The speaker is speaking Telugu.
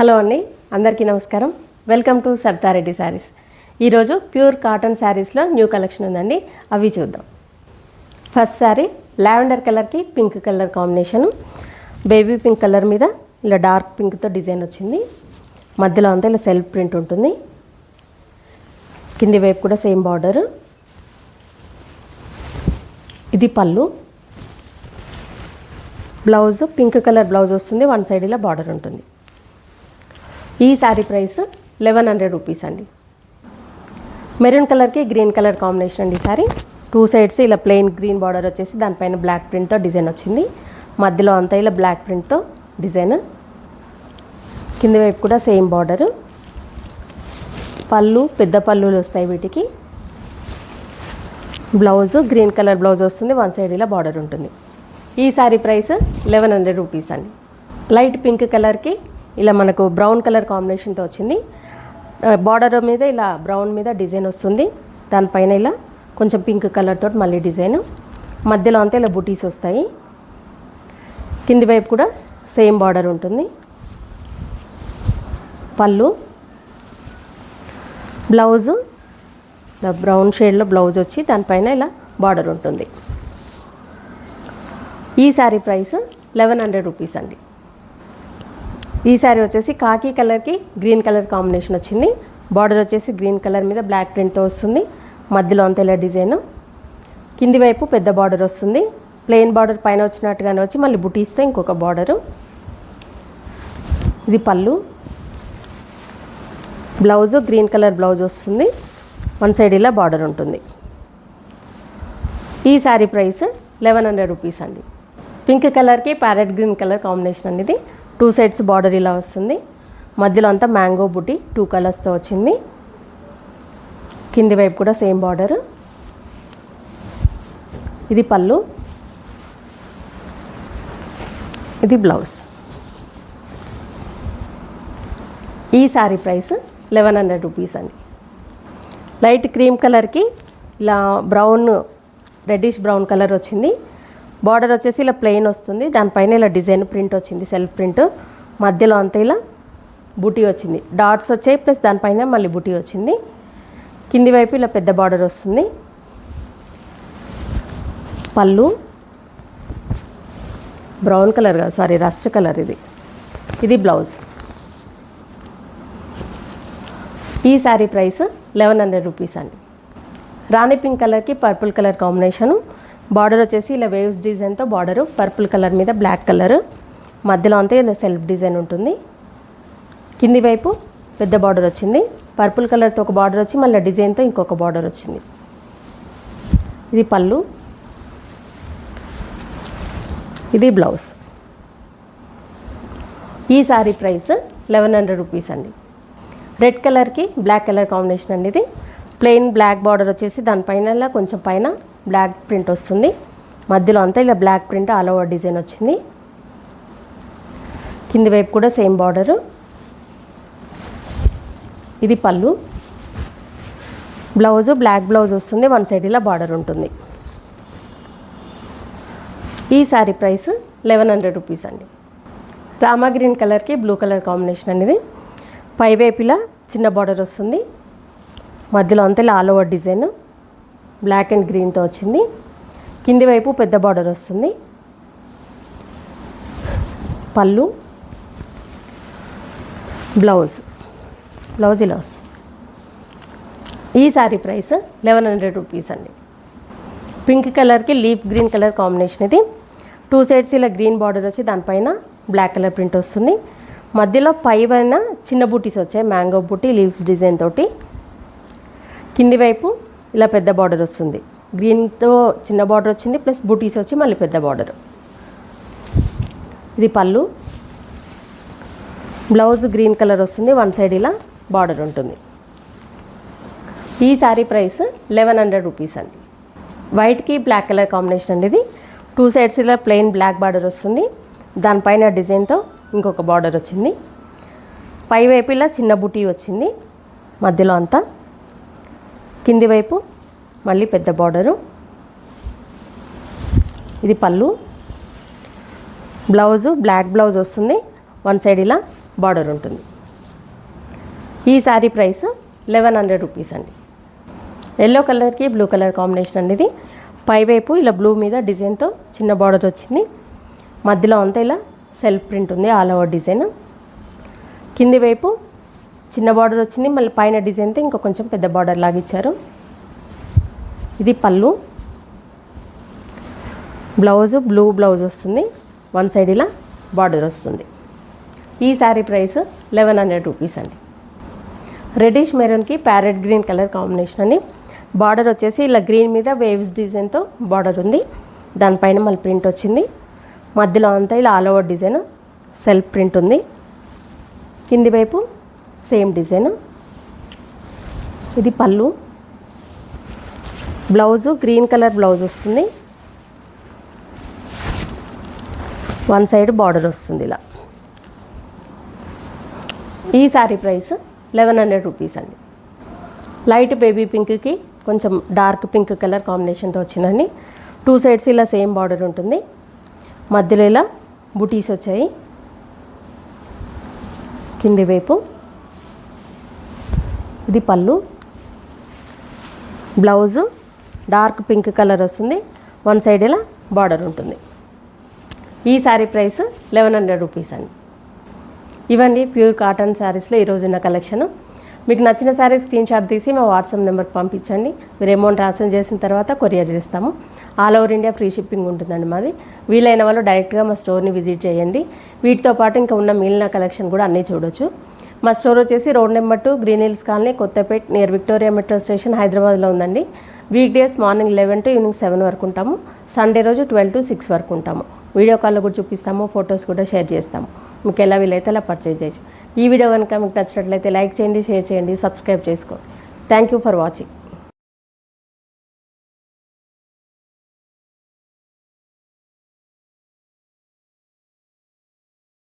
హలో అండి, అందరికీ నమస్కారం. Welcome to Sardareddy saris. ఈరోజు ప్యూర్ కాటన్ శారీస్లో న్యూ కలెక్షన్ ఉందండి, అవి చూద్దాం. ఫస్ట్ శారీ లావెండర్ కలర్కి pink colour combination, baby pink colour మీద ఇలా డార్క్ పింక్తో డిజైన్ వచ్చింది. మధ్యలో అంతా ఇలా సెల్ఫ్ ప్రింట్ ఉంటుంది. కింది వైపు కూడా సేమ్ బార్డరు. ఇది పళ్ళు. బ్లౌజ్ పింక్ కలర్ బ్లౌజ్ వస్తుంది, వన్ సైడ్ ఇలా బార్డర్ ఉంటుంది. ఈ శారీ ప్రైస్ 1100 రూపీస్ అండి. మెరూన్ కలర్కి గ్రీన్ కలర్ కాంబినేషన్ అండి. ఈ శారీ టూ సైడ్స్ ఇలా ప్లెయిన్ గ్రీన్ బార్డర్ వచ్చేసి దానిపైన బ్లాక్ ప్రింట్తో డిజైన్ వచ్చింది. మధ్యలో అంతా ఇలా బ్లాక్ ప్రింట్తో డిజైన్. కింది వైపు కూడా సేమ్ బార్డరు. పళ్ళు పెద్ద పళ్ళులు వస్తాయి వీటికి. బ్లౌజ్ గ్రీన్ కలర్ బ్లౌజ్ వస్తుంది, వన్ సైడ్ ఇలా బార్డర్ ఉంటుంది. ఈ శారీ ప్రైస్ 1100 రూపీస్ అండి. లైట్ పింక్ కలర్కి ఇలా మనకు బ్రౌన్ కలర్ కాంబినేషన్తో వచ్చింది. బార్డర్ మీద ఇలా బ్రౌన్ మీద డిజైన్ వస్తుంది. దానిపైన ఇలా కొంచెం పింక్ కలర్ తోటి మళ్ళీ డిజైన్. మధ్యలో అంతా ఇలా బుటీస్ వస్తాయి. కింది వైపు కూడా సేమ్ బార్డర్ ఉంటుంది. పళ్ళు, బ్లౌజు ఇలా బ్రౌన్ షేడ్లో బ్లౌజ్ వచ్చి దానిపైన ఇలా బార్డర్ ఉంటుంది. ఈ శారీ ప్రైస్ 1100 రూపీస్ అండి. ఈ శారీ వచ్చేసి కాకి కలర్కి గ్రీన్ కలర్ కాంబినేషన్ వచ్చింది. బార్డర్ వచ్చేసి గ్రీన్ కలర్ మీద బ్లాక్ ప్రింట్తో వస్తుంది. మధ్యలో అంతా ఇలా డిజైన్. కింది వైపు పెద్ద బార్డర్ వస్తుంది. ప్లెయిన్ బార్డర్ పైన వచ్చినట్టుగానే వచ్చి మళ్ళీ బుటీస్తే ఇంకొక బార్డరు. ఇది పళ్ళు. బ్లౌజ్ గ్రీన్ కలర్ బ్లౌజ్ వస్తుంది, వన్ సైడ్ ఇలా బార్డర్ ఉంటుంది. ఈ శారీ ప్రైస్ 1100 రూపీస్ అండి. పింక్ కలర్కి ప్యారెట్ గ్రీన్ కలర్ కాంబినేషన్ అండి. ఇది టూ సైడ్స్ బార్డర్ ఇలా వస్తుంది. మధ్యలో అంతా మ్యాంగో బుటీ 2 కలర్స్తో వచ్చింది. కింది వైపు కూడా సేమ్ బార్డర్. ఇది పళ్ళు, ఇది బ్లౌజ్. ఈ శారీ ప్రైస్ 1100 రూపీస్ అండి. లైట్ క్రీమ్ కలర్కి ఇలా బ్రౌన్ రెడ్డిష్ బ్రౌన్ కలర్ వచ్చింది. బార్డర్ వచ్చేసి ఇలా ప్లెయిన్ వస్తుంది. దానిపైన ఇలా డిజైన్ ప్రింట్ వచ్చింది, సెల్ఫ్ ప్రింట్. మధ్యలో అంతా ఇలా బుటీ వచ్చింది, డాట్స్ వచ్చాయి, ప్లస్ దానిపైన మళ్ళీ బుటీ వచ్చింది. కింది వైపు ఇలా పెద్ద బార్డర్ వస్తుంది. పళ్ళు బ్రౌన్ కలర్ కాదు, సారీ రస్ట్ కలర్ ఇది. ఇది బ్లౌజ్. ఈ శారీ ప్రైస్ 1100 రూపీస్ అండి. రాణి పింక్ కలర్కి పర్పుల్ కలర్ కాంబినేషను. బార్డర్ వచ్చేసి ఇలా వేవ్స్ డిజైన్తో బార్డరు, పర్పుల్ కలర్ మీద బ్లాక్ కలర్. మధ్యలో అంతా ఇలా సెల్ఫ్ డిజైన్ ఉంటుంది. కింది వైపు పెద్ద బార్డర్ వచ్చింది. పర్పుల్ కలర్తో ఒక బార్డర్ వచ్చి మళ్ళీ డిజైన్తో ఇంకొక బార్డర్ వచ్చింది. ఇది పళ్ళు, ఇది బ్లౌజ్. ఈ శారీ ప్రైస్ 1100 రూపీస్ అండి. రెడ్ కలర్కి బ్లాక్ కలర్ కాంబినేషన్ అండి. ఇది ప్లెయిన్ బ్లాక్ బార్డర్ వచ్చేసి దానిపైన కొంచెం పైన బ్లాక్ ప్రింట్ వస్తుంది. మధ్యలో అంతా ఇలా block print all over design వచ్చింది. కింది వైపు కూడా సేమ్ బార్డరు. ఇది పళ్ళు. బ్లౌజు బ్లాక్ బ్లౌజ్ వస్తుంది, వన్ సైడ్ ఇలా బార్డర్ ఉంటుంది. ఈ శారీ ప్రైస్ 1100 రూపీస్ అండి. రామా గ్రీన్ కలర్కి బ్లూ కలర్ కాంబినేషన్ అనేది. పైవైపు ఇలా చిన్న బార్డర్ వస్తుంది. మధ్యలో అంతా ఇలా all over design black and గ్రీన్తో వచ్చింది. కింది వైపు పెద్ద బార్డర్ వస్తుంది. పళ్ళు, బ్లౌజ్ ఇలా వస్తుంది. ఈ శారీ ప్రైస్ 1100 రూపీస్ అండి. పింక్ కలర్కి లీఫ్ గ్రీన్ కలర్ కాంబినేషన్ ఇది. టూ సైడ్స్ ఇలా గ్రీన్ బార్డర్ వచ్చి దానిపైన బ్లాక్ కలర్ ప్రింట్ వస్తుంది. మధ్యలో పైన చిన్న బూటీస్ వచ్చాయి, మ్యాంగో బూటీ లీవ్స్ డిజైన్ తోటి. కింది వైపు ఇలా పెద్ద బార్డర్ వస్తుంది. గ్రీన్తో చిన్న బార్డర్ వచ్చింది, ప్లస్ బూటీస్ వచ్చి మళ్ళీ పెద్ద బార్డర్. ఇది పళ్ళు. బ్లౌజ్ గ్రీన్ కలర్ వస్తుంది, వన్ సైడ్ ఇలా బార్డర్ ఉంటుంది. ఈ శారీ ప్రైస్ 1100 రూపీస్ అండి. వైట్కి బ్లాక్ కలర్ కాంబినేషన్ అండి. ఇది టూ సైడ్స్ ఇలా ప్లెయిన్ బ్లాక్ బార్డర్ వస్తుంది. దానిపైన డిజైన్తో ఇంకొక బార్డర్ వచ్చింది. పైవైపు ఇలా చిన్న బుటీ వచ్చింది మధ్యలో అంతా. కింది వైపు మళ్ళీ పెద్ద బార్డరు. ఇది పళ్ళు. బ్లౌజు బ్లాక్ బ్లౌజ్ వస్తుంది, వన్ సైడ్ ఇలా బార్డర్ ఉంటుంది. ఈ శారీ ప్రైస్ 1100 రూపీస్ అండి. ఎల్లో కలర్కి బ్లూ కలర్ కాంబినేషన్ అండి ఇది. పైవైపు ఇలా బ్లూ మీద డిజైన్తో చిన్న బార్డర్ వచ్చింది. మధ్యలో అంతా ఇలా సెల్ఫ్ ప్రింట్ ఉంది, ఆల్ ఓవర్ డిజైన్. కింది వైపు చిన్న బార్డర్ వచ్చింది, మళ్ళీ పైన డిజైన్తో ఇంకా కొంచెం పెద్ద బార్డర్ లాగా ఇచ్చారు. ఇది పళ్ళు. బ్లౌజు బ్లూ బ్లౌజ్ వస్తుంది, వన్ సైడ్ ఇలా బార్డర్ వస్తుంది. ఈ శారీ ప్రైస్ 1100 రూపీస్ అండి. రెడ్డిష్ మెరూన్కి ప్యారెట్ గ్రీన్ కలర్ కాంబినేషన్ అండి. బార్డర్ వచ్చేసి ఇలా గ్రీన్ మీద వేవ్స్ డిజైన్తో బార్డర్ ఉంది, దానిపైన మళ్ళీ ప్రింట్ వచ్చింది. మధ్యలో అంతా ఇలా all over design self print ఉంది. కింది వైపు సేమ్ డిజైన్. ఇది పళ్ళు. బ్లౌజు గ్రీన్ కలర్ బ్లౌజ్ వస్తుంది, వన్ సైడ్ బార్డర్ వస్తుంది ఇలా. ఈ శారీ ప్రైస్ 1100 రూపీస్ అండి. లైట్ బేబీ పింక్కి కొంచెం డార్క్ పింక్ కలర్ కాంబినేషన్తో వచ్చిందండి. 2 సైడ్స్ ఇలా సేమ్ బార్డర్ ఉంటుంది, మధ్యలో ఇలా బుటీస్ వచ్చాయి. కింది వైపు ఇది పళ్ళు. బ్లౌజు డార్క్ పింక్ కలర్ వస్తుంది, వన్ సైడ్ ఇలా బార్డర్ ఉంటుంది. ఈ శారీ ప్రైస్ 1100 రూపీస్ అండి. ఇవన్నీ ప్యూర్ కాటన్ శారీస్లో ఈరోజు ఉన్న కలెక్షన్. మీకు నచ్చిన శారీ స్క్రీన్ షాట్ తీసి మా వాట్సాప్ నెంబర్కి పంపించండి. మీరు అమౌంట్ ట్రాన్స్ఫర్ చేసిన తర్వాత కొరియర్ చేస్తాము. All over India free shipping ఉంటుందండి మాది. వీలైన వాళ్ళు డైరెక్ట్గా మా స్టోర్ని విజిట్ చేయండి. వీటితో పాటు ఇంకా ఉన్న మిగిలిన కలెక్షన్ కూడా అన్నీ చూడొచ్చు. మా స్టోర్ వచ్చేసి road number 2 green hills colony, Kothapet, near Victoria metro station, హైదరాబాద్లో ఉందండి. Week days morning 11 to evening 7 వరకు ఉంటాము. సండే రోజు 12 to 6 వరకు ఉంటాము. వీడియో కాల్లో కూడా చూపిస్తాము, ఫొటోస్ కూడా షేర్ చేస్తాము. మీకు ఎలా వీలైతే అలా పర్చేజ్ చేయొచ్చు. ఈ వీడియో కనుక మీకు నచ్చినట్లయితే లైక్ చేయండి, షేర్ చేయండి, సబ్స్క్రైబ్ చేసుకోండి. Thank you for watching.